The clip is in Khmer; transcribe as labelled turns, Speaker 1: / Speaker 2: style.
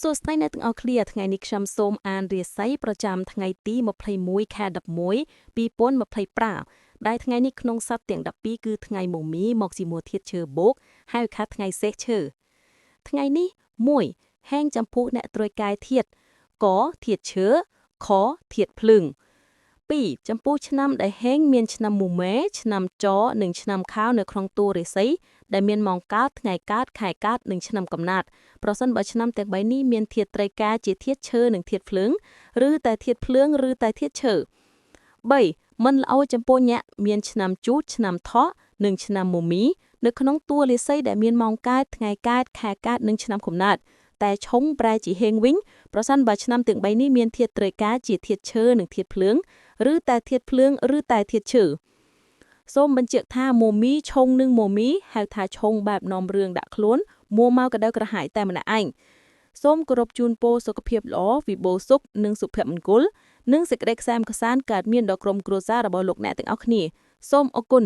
Speaker 1: សួស្តីអ្នកទាំងអស់គ្នាថ្ងៃនេះខ្ញុំសូមអានរាសីប្រចាំថ្ងៃទី21ខែ11 2025ដែលថ្ងៃនេះក្នុងសប្តាហ៍ទាំង12គឺថ្ងៃមមីមកជាមួយធាតុឈើបូកហៅថាថ្ងៃសេះឈើថ្ងៃនេះ1ហែងចំពោះអ្នកត្រួយកាយធាតុកធាតុឈើខធាតុភ្លើង2ចំពោះឆ្នាំដែលហែងមានឆ្នាំមូម៉ែឆ្នាំចនិងឆ្នាំខាវនៅក្នុងតួរាសីដែលមានម៉ោងកើតថ្ងៃកើតខែកើតនិងឆ្នាំកំណត់ប្រសិនបើឆ្នាំទាំង3នេះមានធាតុត្រីកាជាធាតុឈើនិងធាតុភ្លើងឬតែធាតុភ្លើងឬតែធាតុឈើ3មិនល្អចំពោះអ្នកមានឆ្នាំជូតឆ្នាំថក់និងឆ្នាំមូមីនៅក្នុងតួរាសីដែលមានម៉ោងកើតថ្ងៃកើតខែកើតនិងឆ្នាំកំណត់តែឆុងប្រែជាហេងវិញប្រសិនបើឆ្នាំទាំង3នេះមានធាតុត្រីកាជាធាតុឈើនិងធាតុភ្លើងឬតែធាតុភ្លើងឬតែធាតុឈើសូមបញ្ជាក់ថាមូមីឆុងនិងមូមីហៅថាឆុងបែបនាំរឿងដាក់ខ្លួនមួមកក្តៅក្រហាយតែម្នាក់ឯងសូមគោរពជូនពរសុខភាពល្អវិបូរសុខនិងសុភមង្គលនិងសេចក្តីក្សាមក្សាន្តកើតមានដល់ក្រុមគ្រួសាររបស់លោកអ្នកទាំងអស់គ្នាសូមអរគុណ